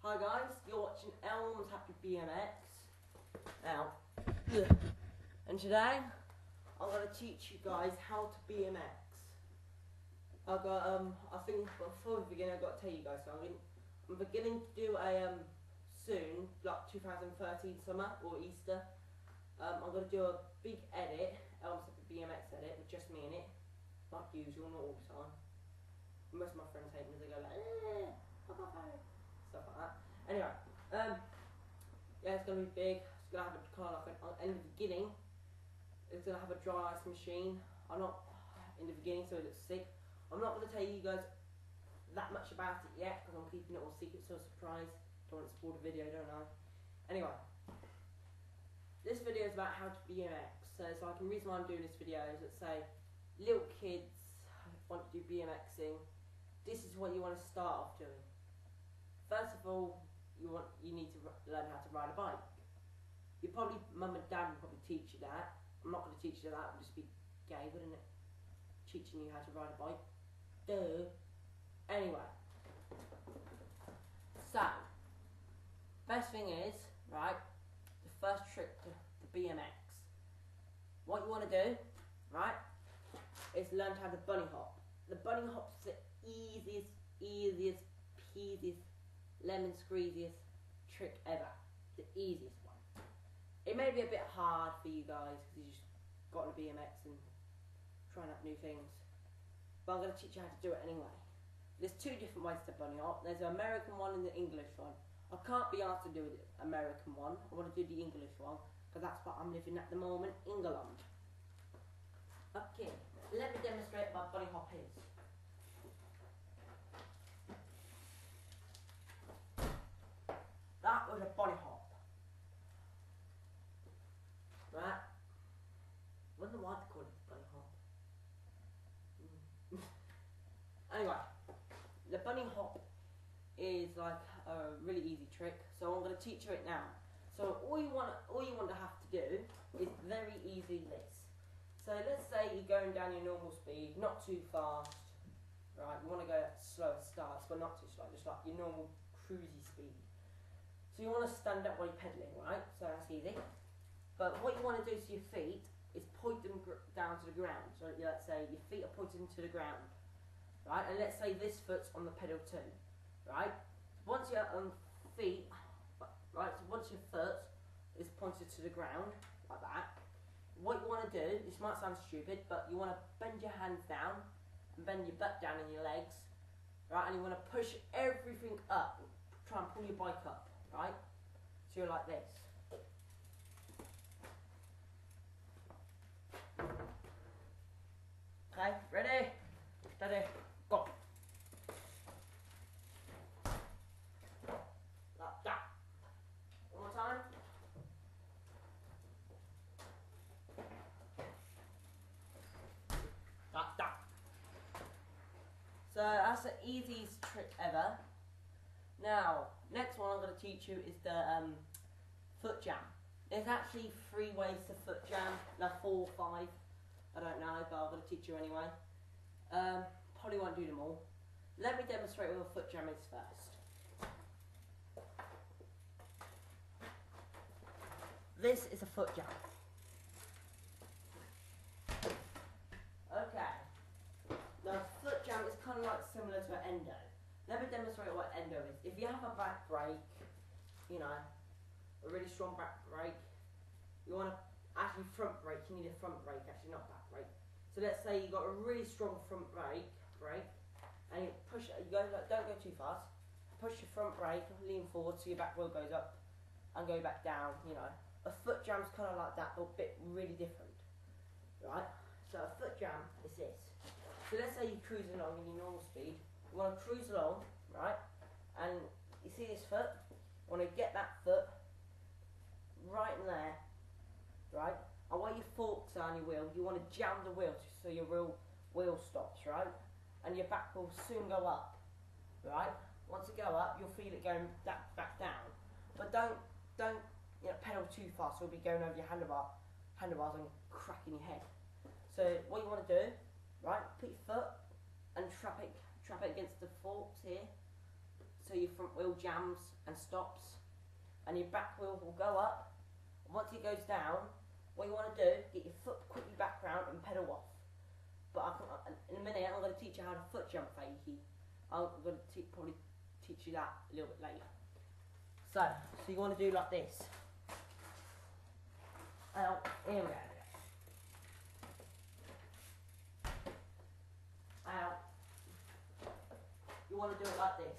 Hi guys, you're watching Elms Happy BMX. Now, and today I'm going to teach you guys how to BMX. I've got I think before we begin I've got to tell you guys something. I'm beginning to do a soon, like 2013 summer or Easter. I'm going to do a big edit, Elms Happy BMX edit with just me in it, like usual, not all the time. Most of my friends hate me, they go like, stuff like that. Anyway, yeah, it's going to be big. It's going to have a kind of like in the beginning, it's going to have a dry ice machine. I'm not in the beginning, so it looks sick. I'm not going to tell you guys that much about it yet because I'm keeping it all secret, so a surprise. Don't want to spoil the video, don't I? Anyway, this video is about how to BMX. So it's like the reason why I'm doing this video is, let's say little kids want to do BMXing. This is what you want to start off doing. First of all, you need to learn how to ride a bike. Mum and dad will probably teach you that. I'm not going to teach you that. It would just be gay, wouldn't it? Teaching you how to ride a bike. Duh. Anyway, so best thing is, right, the first trick to BMX. What you want to do, right, is learn to have the bunny hop. The bunny hop is the easiest, peasiest, lemon squeeziest trick ever. The easiest one. It may be a bit hard for you guys because you just got on a BMX and trying out new things. But I'm going to teach you how to do it anyway. There's two different ways to bunny hop. There's the American one and the English one. I can't be asked to do the American one. I want to do the English one because that's what I'm living at the moment, England. Okay, let me demonstrate what bunny hop is. That was a bunny hop. Right? Wonder why they call it bunny hop. Anyway, the bunny hop is like a really easy trick, so I'm going to teach you it now. So all you want to have to do is very easy this. So let's say you're going down your normal speed, not too fast, right? You want to go at slow starts, but not too slow, just like your normal cruisy speed. So you want to stand up while you're pedaling, right? So that's easy. But what you want to do to your feet is point them down to the ground. So let's say your feet are pointed to the ground, right? And let's say this foot's on the pedal too, right? Once your feet, right? So once your foot is pointed to the ground like that, what you want to do, this might sound stupid, but you want to bend your hands down and bend your butt down and your legs, right? And you want to push everything up, try and pull your bike up, right? So you're like this. Okay, ready? Steady, go. Like that. One more time. Like that. So that's the easiest trick ever. Now, next one I'm going to teach you is the foot jam. There's actually 3 ways to foot jam, like 4 or 5. I don't know, but I'm going to teach you anyway. Probably won't do them all. Let me demonstrate what a foot jam is first. This is a foot jam. Okay. Now, foot jam is kind of like similar to an endo. Let me demonstrate what endo is. If you have a back break, you know, a really strong back break, you want to actually front brake. You need a front brake, actually, not back brake. So let's say you got a really strong front brake, and you push it. You go like, don't go too fast. Push your front brake, lean forward so your back wheel goes up, and go back down. You know, a foot jam's kind of like that, but a bit really different, right? So a foot jam is this. So let's say you're cruising along in your normal speed. You want to cruise along, right? And you see this foot. You want to get that foot right in there, right? And where your forks are on your wheel, you want to jam the wheel so your real wheel stops, right? And your back will soon go up, right? Once it go up, you'll feel it going back down. But don't pedal too fast. You'll be going over your handlebars and cracking your head. So what you want to do, right? Put your foot and trap it against the forks here. So so your front wheel jams and stops, and your back wheel will go up. And once it goes down, what you want to do, get your foot quickly back round and pedal off. But in a minute, I'm going to teach you how to foot jump fakie. I'm going to probably teach you that a little bit later. So you want to do like this. Out, here we go. Out. You want to do it like this.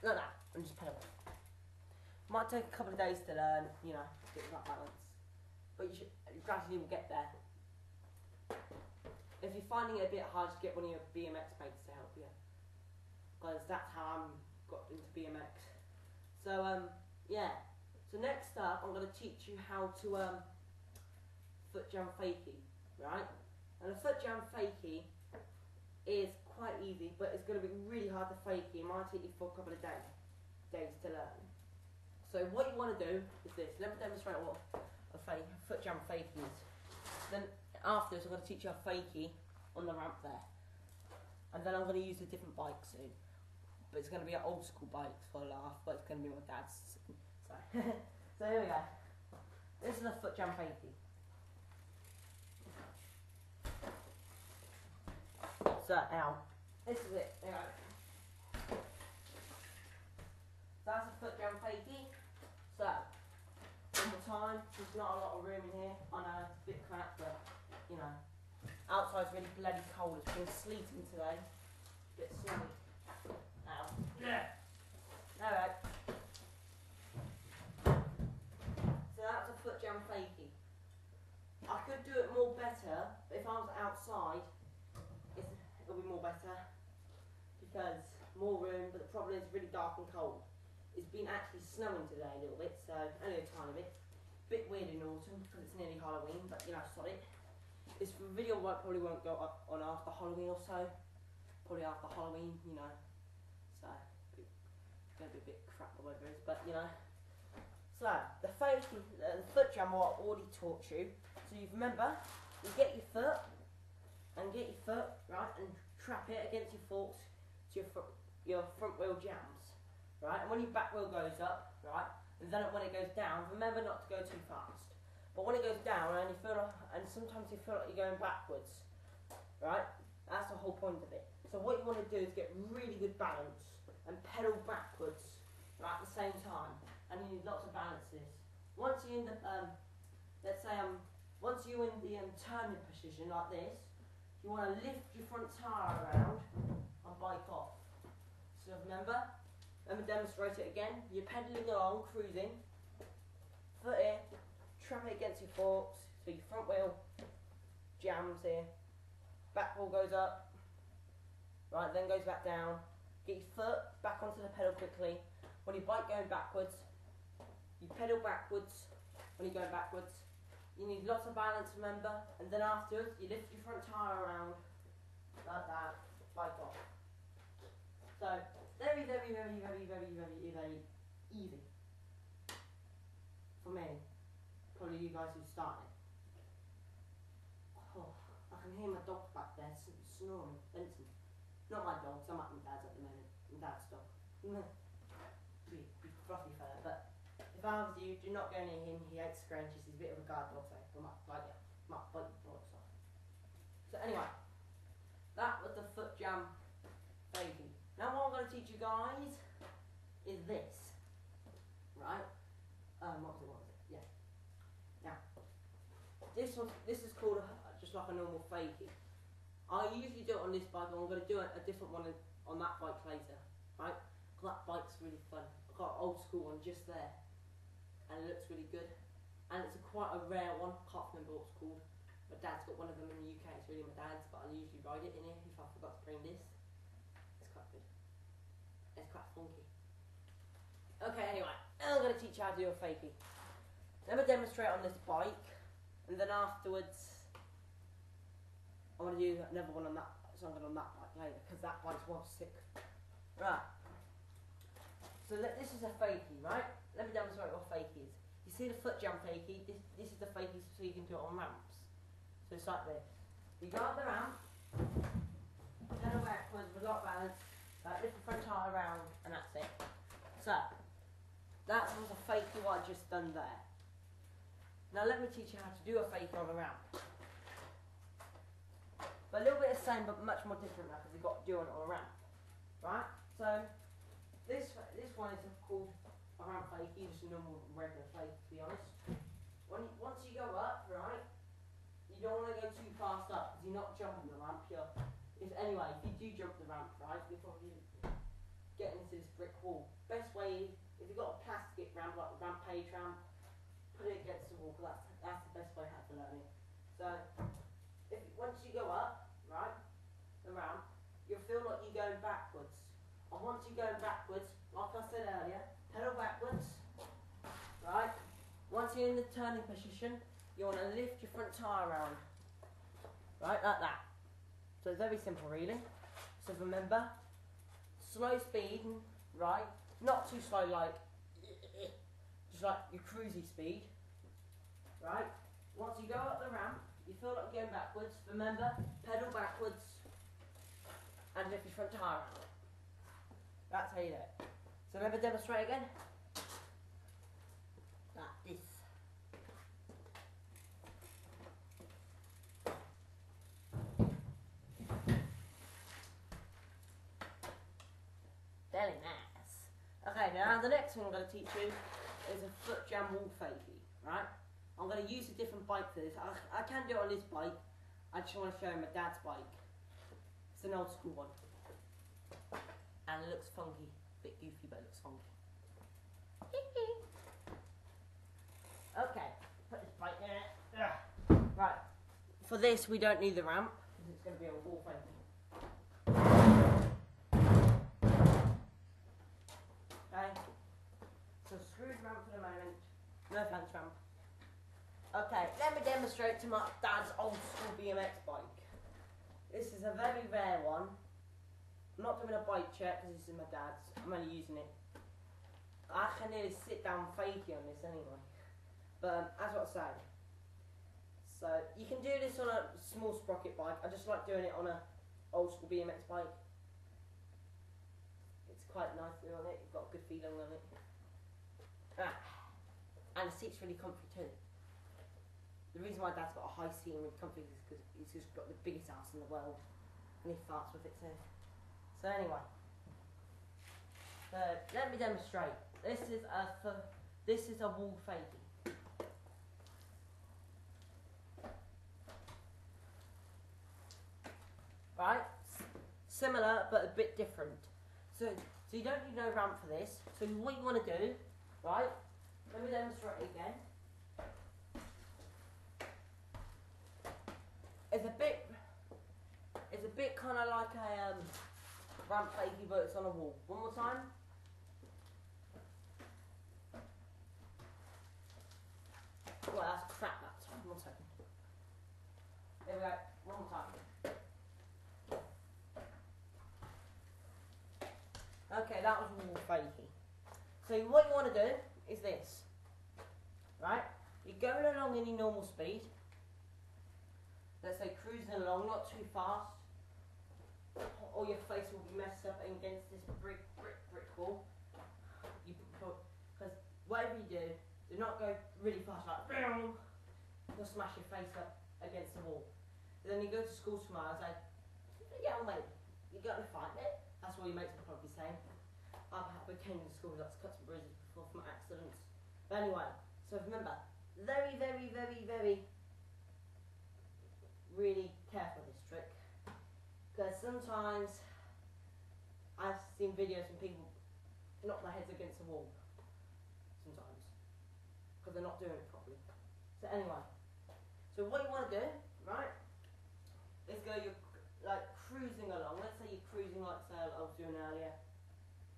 Like that, and just pedal. Might take a couple of days to learn, you know, get that balance. But you gradually will get there. If you're finding it a bit hard, just get one of your BMX mates to help you. Because that's how I got into BMX. So, yeah. So next up, I'm going to teach you how to foot jump fakie, right? And a foot jump fakie is quite easy, but it's going to be really hard to fakie. It might take you for a couple of days to learn. So what you want to do is this. Let me demonstrate what a foot jump fakie is. Then afterwards, I'm going to teach you a fakie on the ramp there. And then I'm going to use a different bike soon. But it's going to be an old school bike for a laugh, but it's going to be my dad's. So, so here we go. This is a foot jump fakie. So, now, this is it. There we go. That's a foot jump fakie. So, one more time. There's not a lot of room in here. I know it's a bit crap, but you know, outside's really bloody cold. It's been sleeting today. A bit snowy. Now, yeah. Alright. So that's a foot jump fakie. I could do it more better, but if I was outside, it'll be more better because more room. But the problem is really dark and cold. It's been actually snowing today a little bit, so only a tiny bit. Bit weird in autumn because it's nearly Halloween, but you know, sorry. This video probably won't go up on after Halloween or so. Probably after Halloween, you know. So it's going to be a bit crap or whatever it is, but you know. So the foot jump I already taught you. So you remember, you get your foot right, and trap it against your forks to your front wheel jams. Right, and when your back wheel goes up, right, and then when it goes down, remember not to go too fast. But when it goes down, and sometimes you feel like you're going backwards, right, that's the whole point of it. So what you want to do is get really good balance and pedal backwards, right, at the same time. And you need lots of balances. Once you're in the, once you're in the turning position like this, you want to lift your front tire around and bike off. So remember. Let me demonstrate it again. You're pedaling along, cruising. Foot here, trap it against your forks, so your front wheel jams here. Back wheel goes up, right, then goes back down. Get your foot back onto the pedal quickly. When your bike going backwards, you pedal backwards when you're going backwards. You need lots of balance, remember, and then afterwards, you lift your front tyre around, like that, bike off. So, very, very, very, very, very, very, very easy for me. Probably you guys who started. Oh, I can hear my dog back there snoring. Benson. Not my dogs, I'm at my dad's at the moment. My dad's dog. Big fluffy fella, but if I was you, do not go near him. He hates scratches. He's a bit of a guard dog, so I might bite you. Might bite your bollocks off. So anyway, that was the foot jam fakie. Now what I'm going to teach you guys is this, right? What was it? Yeah. Now, this is called just like a normal fakie. I usually do it on this bike, and I'm going to do a different one on that bike later, right? Because that bike's really fun. I've got an old school one just there, and it looks really good. And it's quite a rare one. I can't remember what it's called. My dad's got one of them in the UK. It's really my dad's, but I usually ride it in here if I forgot to bring this. It's quite good. It's quite funky. Okay, anyway, I'm going to teach you how to do a fakie. Let me demonstrate on this bike, and then afterwards, I'm going to do another one on that, something on that bike later, because that bike's well sick. Right. So this is a fakie, right? Let me demonstrate what a fakie is. You see the foot jump fakie? This is the fakie so you can do it on ramps. So it's like this. You go up the ramp, turn around. backwards without balance. Lift the front tire around, and that's it. So, that was a fakie what I just done there. Now let me teach you how to do a fakie on a ramp. But a little bit the same, but much more different now because we've got to do it on a ramp. Right? So, this one is called a ramp fakie, just a normal regular fakie to be honest. Once you go up, right, you don't want to go too fast up because you're not jumping the ramp. Anyway, if you do jump the ramp, right, you'll probably get into this brick wall. Best way, if you've got a plastic ramp, like the rampage ramp, put it against the wall, because that's the best way how to learn it. So, once you go up, right, the ramp, you'll feel like you're going backwards. And once you're going backwards, like I said earlier, pedal backwards, right? Once you're in the turning position, you want to lift your front tyre around, right, like that. So it's very simple really. So remember, slow speed, right, not too slow like, just like your cruisy speed, right. Once you go up the ramp, you feel like you're going backwards, remember, pedal backwards and lift your front tyre around. That's how you do it. So remember, demonstrate again. Like this. Very nice. Okay, now the next thing I'm going to teach you is a foot jam wall fakie, right? I'm going to use a different bike for this. I can do it on this bike. I just want to show you my dad's bike. It's an old school one. And it looks funky. A bit goofy, but it looks funky. Okay, put this bike in it. Right, for this we don't need the ramp, because it's going to be a wall fakie. Okay, so screw the ramp for the moment. No thanks, ramp. Okay, let me demonstrate to my dad's old school BMX bike. This is a very rare one. I'm not doing a bike check because this is my dad's. I'm only using it. I can nearly sit down fakie on this anyway. But as what I say. So you can do this on a small sprocket bike. I just like doing it on a old school BMX bike. It's quite nice to do on it. You've got a good feeling on it. And the seat's really comfy too. The reason why Dad's got a high seat and really comfy is because he's just got the biggest house in the world. And he farts with it too. So anyway. Let me demonstrate. This is a wall fakie. Right? Similar but a bit different. So you don't need no ramp for this. So what you want to do, right? Let me demonstrate it again. It's a bit kind of like a ramp fakie, but it's on a wall. One more time. Well, that's crap that time. 1 second. There we go. One more time. Okay, that was a wall fakie. So what you want to do is this. Right? You're going along in your normal speed. Let's say cruising along, not too fast, or your face will be messed up against this brick wall. Because whatever you do not go really fast like boom. You'll smash your face up against the wall. Then you go to school tomorrow and say, yeah, mate, you're going to fight it. That's what your mates will probably say. I came to school with lots of cuts and bruises before from accidents. But anyway, so remember, very, very, very, very really careful with this trick, because sometimes I've seen videos from people knock their heads against the wall sometimes because they're not doing it properly. So anyway, so what you want to do, right, is you're like cruising along. Let's say you're cruising like say I was doing earlier,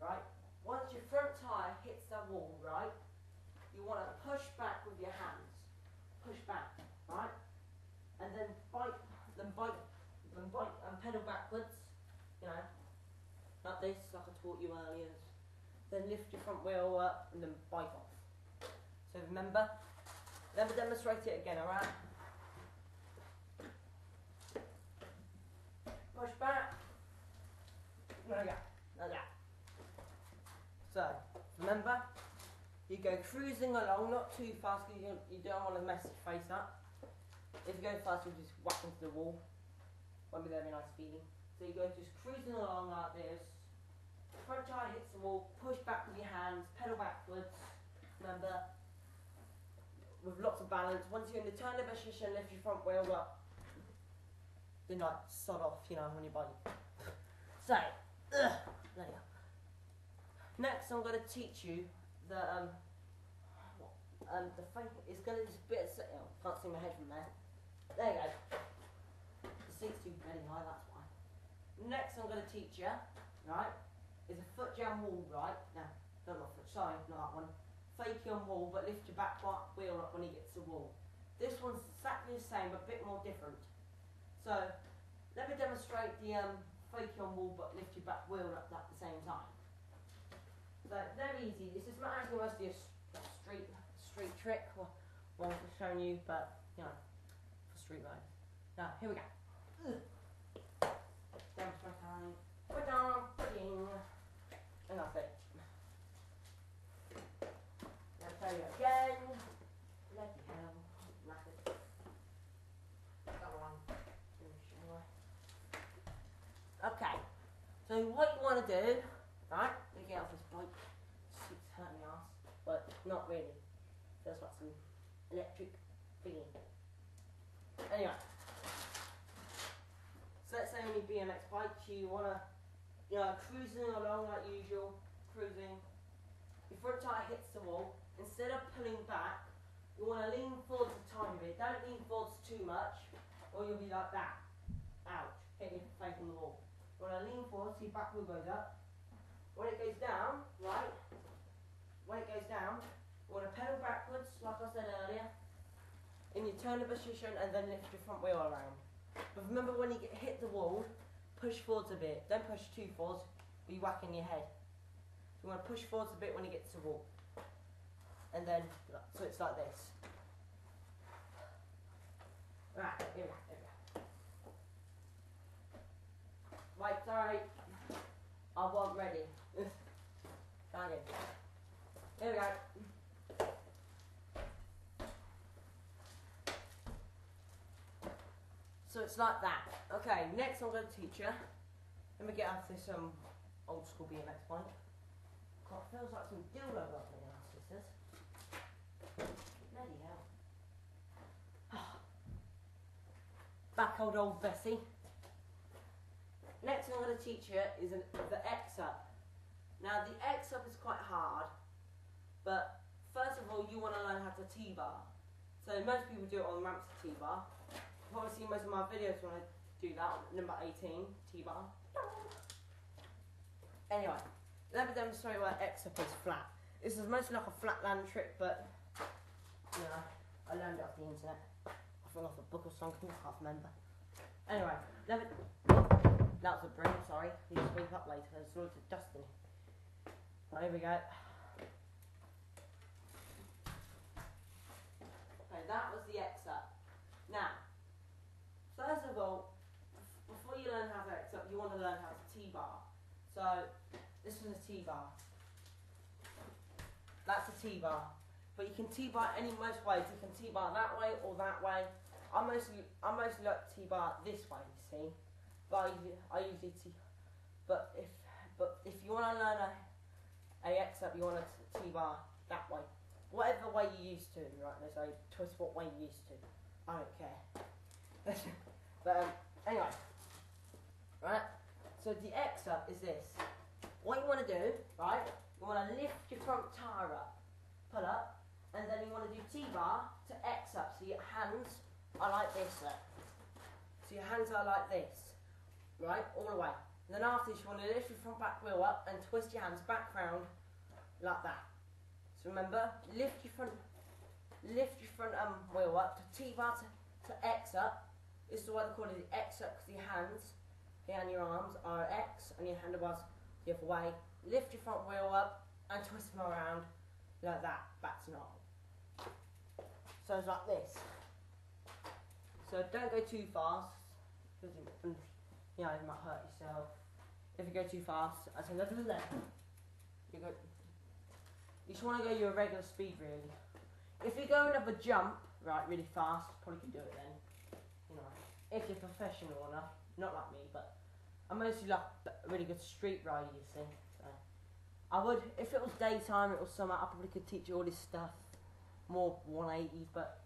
right? Once your front tyre hits that wall, right, you want to push back with your hands, push back, right? And then bike and pedal backwards, you know, like this, like I taught you earlier. Then lift your front wheel up and then bike off. So remember, let me demonstrate it again, alright? Push back, go cruising along, not too fast because you don't want to mess your face up. If you go fast, you'll just whack into the wall. Won't be very nice feeling. So you go just cruising along like this. Front tire hits the wall, push back with your hands, pedal backwards. Remember, with lots of balance. Once you're in the turn position, lift your front wheel up. Then like sod off, you know, on your body. So, there you go. Next, I'm going to teach you the thing is going to just bit. Can't see my head from there. There you go. The seat's too very high, that's why. Next, I'm going to teach you, right, is a foot jam wall, right? No, not foot, sorry, not that one. Fake on wall, but lift your back wheel up when he gets to the wall. This one's exactly the same, but a bit more different. So, let me demonstrate the fake on wall, but lift your back wheel up at the same time. So, very easy. This is actually mostly a street trick, what I've shown you, but, you know, for street ride. Now, here we go. Demonstrate time. Put down, pudding. And that's it. Now, try it again. Let it go. That's it. Go on. Okay. So, what you want to do, right? Let me get off this bike. It's hurting my ass. But not really. Feels like some electric feeling. Anyway. So let's say on your BMX bike you wanna, you know, cruising along like usual, cruising. Your front tire hits the wall. Instead of pulling back, you wanna lean forwards a tiny bit. Don't lean forwards too much, or you'll be like that. Ouch, hitting your face on the wall. You wanna lean forward so your back wheel goes up. When it goes down, right? When it goes down, you want to pedal backwards, like I said earlier, in your turn position, and then lift your front wheel around. But remember, when you hit the wall, push forwards a bit. Don't push too forwards, or you whack in your head. You want to push forwards a bit when you get to the wall. And then, so it's like this. Right, here we go. Right, sorry. I wasn't ready. Try again. Here we go. So it's like that. Okay, next I'm going to teach you. Let me get off this old school BMX bike. God, it feels like some dildo up my ass, this is. Bloody hell. Back old Bessie. Next thing I'm going to teach you is the X-up. Now the X-up is quite hard, but first of all you want to learn how to T-bar. So most people do it on ramps to T-bar. You've probably seen most of my videos when I do that, number 18, T-bar. Anyway, let me demonstrate why X-up is flat. This is mostly like a flat land trick, but you know, I learned it off the internet. I fell off a book or something, I can't remember. Anyway, let me... That was a broom, sorry. You just sweep up later, there's loads of dust in it. Right, here we go. Okay, that was the X-up. Now, first of all, before you learn how to X-up, you want to learn how to T-bar. So, this is a T-bar. That's a T-bar. But you can T-bar any most ways. You can T-bar that way or that way. I mostly like to T-bar this way, you see. But I usually but if you want to learn a X-up, you want to T-bar that way. Whatever way you used to, right? They say twist what way you used to. I don't care. But anyway, right? So the X-up is this. What you want to do, right? You want to lift your front tire up, pull up, and then you want to do T-bar to X-up. So your hands are like this, look. So your hands are like this. Right, all the way. And then after this, you want to lift your front back wheel up and twist your hands back round like that. So remember, lift your front wheel up to T-bar to X up. This is why they call it the X up, because your hands and your arms are X and your handlebars the other way. Lift your front wheel up and twist them around like that, back to normal. So it's like this. So don't go too fast, because you know, you might hurt yourself. If you go too fast, I say go to the left. You go. You just want to go your regular speed, really. If you're going up a jump, right, really fast, probably can do it then. You know, if you're professional enough, not like me, but I'm mostly like a really good street rider, you see. So I would, if it was daytime, it was summer, I probably could teach you all this stuff, more 180s, but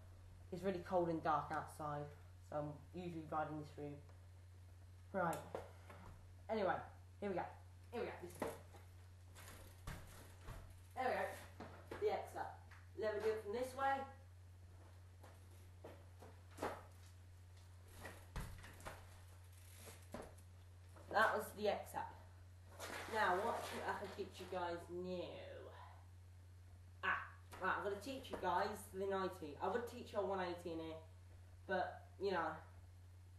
it's really cold and dark outside, so I'm usually riding this route. Right. Anyway, here we go. Here we go. This is it. There we go. The X up. Let me do it from this way. That was the X up. Now, what should I can teach you guys new? Right, I'm going to teach you guys the 90. I would teach you a 180 in here, but, you know,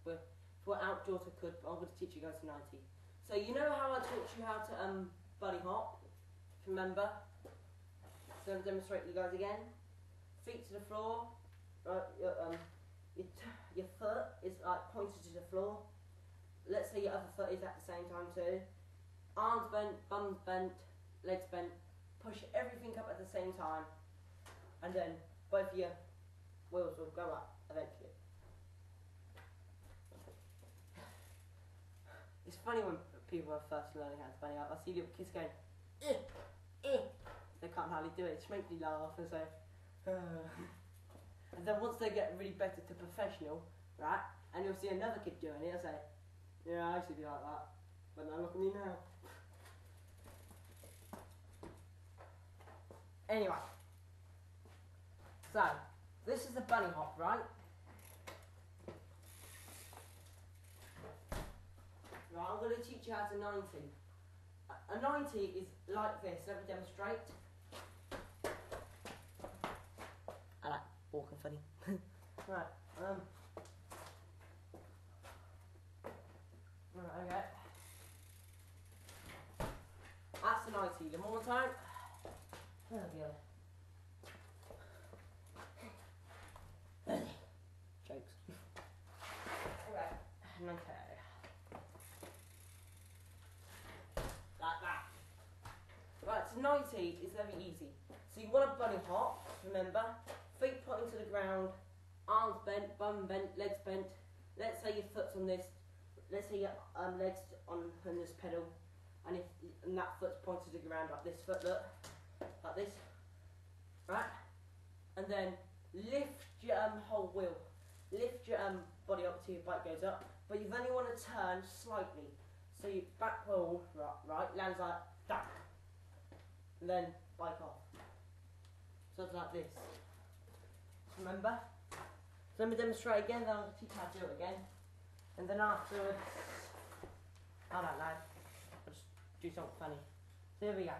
if we're outdoors I could, but I'm going to teach you guys the 90. So, you know how I taught you how to buddy hop? Remember? So, I'm going to demonstrate you guys again. Feet to the floor. Your foot is like pointed to the floor. Let's say your other foot is at the same time too. Arms bent, bums bent, legs bent. Push everything up at the same time. And then both your wheels will go up eventually. It's funny when people are first learning how to bunny hop. I see little kids going, they can't hardly do it. It just makes me laugh and say, and then once they get really better to professional, right, and you'll see another kid doing it, they'll say, yeah, I used to be like that, but now look at me now. Anyway, so this is a bunny hop, right? Right, I'm going to teach you how to 90. A 90 is like this. Let me demonstrate. I like walking funny. Right, right, okay. That's a 90. One more time. Oh, God. Jokes. Okay. Like that. Right, so 90 is very easy. So you want a bunny hop, remember? Feet pointing to the ground, arms bent, bum bent, legs bent. Let's say your foot's on this. Let's say your legs on this pedal, and that foot's pointed to the ground like this foot, look. Like this, right? And then lift your whole wheel. Lift your body up till your bike goes up, but you only want to turn slightly. So your back wheel, right, lands like that. And then bike off. So it's like this. Remember? So let me demonstrate again, then I'll teach you how to do it again. And then afterwards, I don't know, I'll just do something funny. So here we go.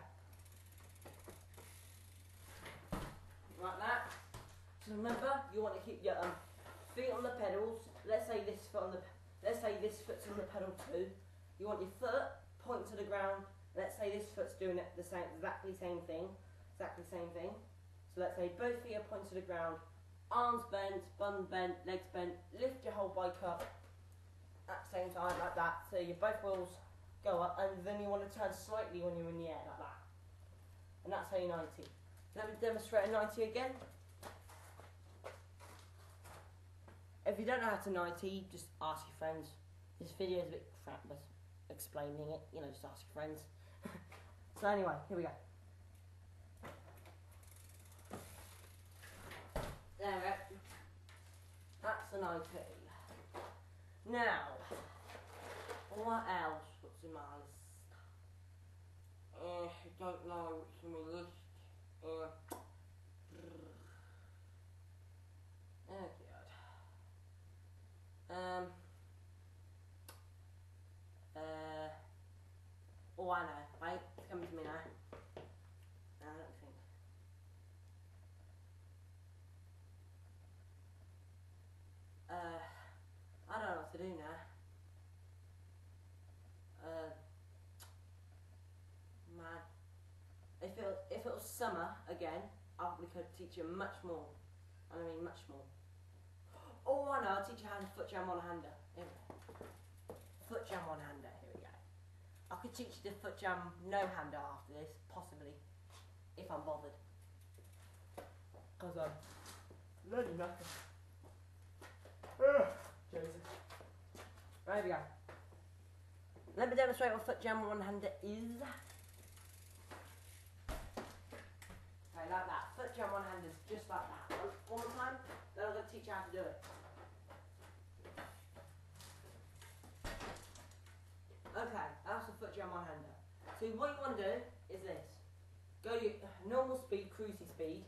Like that. So remember, you want to keep your feet on the pedals. Let's say this foot's on the pedal too. You want your foot pointing to the ground. Let's say this foot's doing it exactly same thing. So let's say both feet are pointing to the ground. Arms bent, bum bent, legs bent. Lift your whole bike up at the same time like that. So your both wheels go up, and then you want to turn slightly when you're in the air like that. And that's how you 90. Let me demonstrate a 90 again. If you don't know how to 90, just ask your friends. This video is a bit crap, but explaining it, you know, just ask your friends. So anyway, here we go. There we go. That's a 90. Now, what else? What's in my list? I don't know what's in my list. Oh God. Oh, I know. Right, it's coming to me now. No, I don't think. I don't know what to do now. Man. If it was summer again, I probably could teach you much more. I mean, much more. Oh, I know. I'll teach you how to foot jam on a hander. Here we go. Foot jam on a hander. Here we go. I could teach you the foot jam no hander after this, possibly. if I'm bothered. Because I'm learning nothing. Jesus. There we go. Let me demonstrate what foot jam one-hander is. Okay, like that. Foot jam one-handers, just like that. One more time, then I'm going to teach you how to do it. Okay, that's the foot jam one-hander. So what you want to do is this. Go your normal speed, cruisy speed.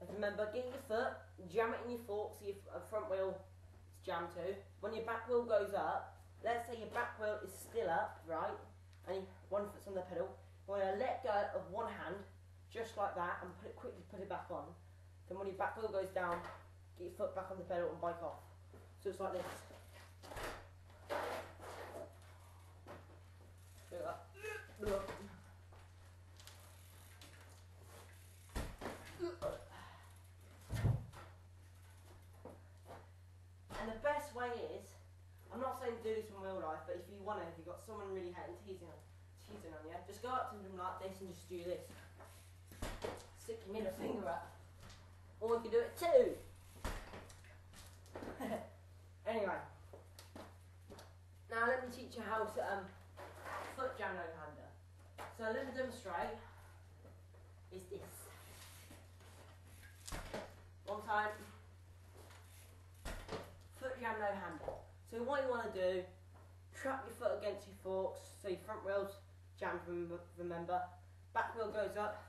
And remember, get your foot, jam it in your fork so your front wheel is jammed to. When your back wheel goes up, let's say your back wheel is still up, right? And one foot's on the pedal. You want to let go of one hand, just like that, and quickly put it back on. Then when your back wheel goes down, get your foot back on the pedal and bike off. So it's like this. And the best way is, I'm not saying to do this in real life, but if you want to, if you've got someone really hating teasing on you, just go up to them like this and just do this. Stick your middle finger up. Or you can do it too. Anyway. Now let me teach you how to foot jam no-hander. So let me demonstrate. Is this. One time. Foot jam no-hander. So what you want to do, trap your foot against your forks, so your front wheel's jammed, remember. Back wheel goes up.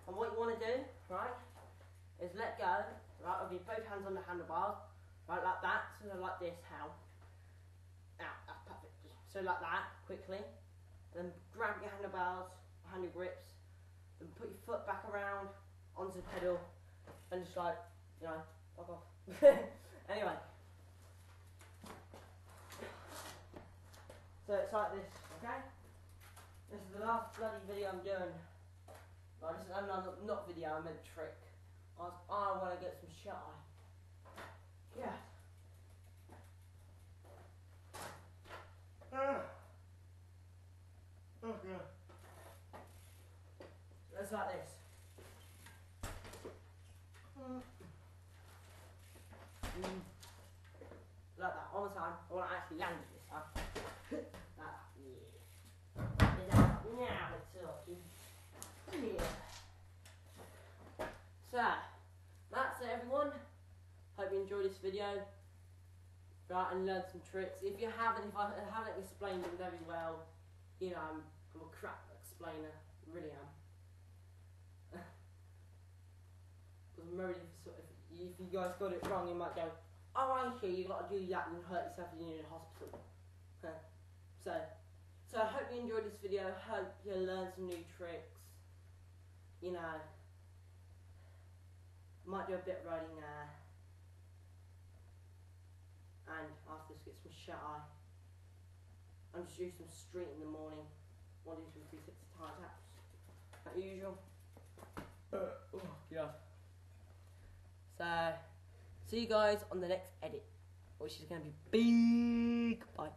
And what you want to do, right, is let go, right, with your both hands on the handlebars, right, like that, so like this, how? Now, that's perfect. So like that, quickly. Then grab your handlebars, behind your grips, then put your foot back around onto the pedal, and just like, you know, fuck off. Anyway. So it's like this, okay? This is the last bloody video I'm doing. Right, this is another, not video, I meant trick. I want to get some shut eye. Yeah. Okay. So it's like this. Like that, all the time. I want to actually land it this time. Like that, yeah. Now we're talking. Yeah. So, that's it everyone. Hope you enjoyed this video. Right, and learned some tricks. If I haven't explained them very well, you know, I'm a crap explainer. Really am. Because maybe if you guys got it wrong, you might go, oh, I see, you got to do that and hurt yourself and you're in hospital. So I hope you enjoyed this video. Hope you learned some new tricks. You know, might do a bit of riding there. And after this, get some shut eye. And just do some street in the morning. 1, 2, 3, 4, 6 tie taps. Like usual. Oh, yeah. So, see you guys on the next edit, which is going to be big. Bye.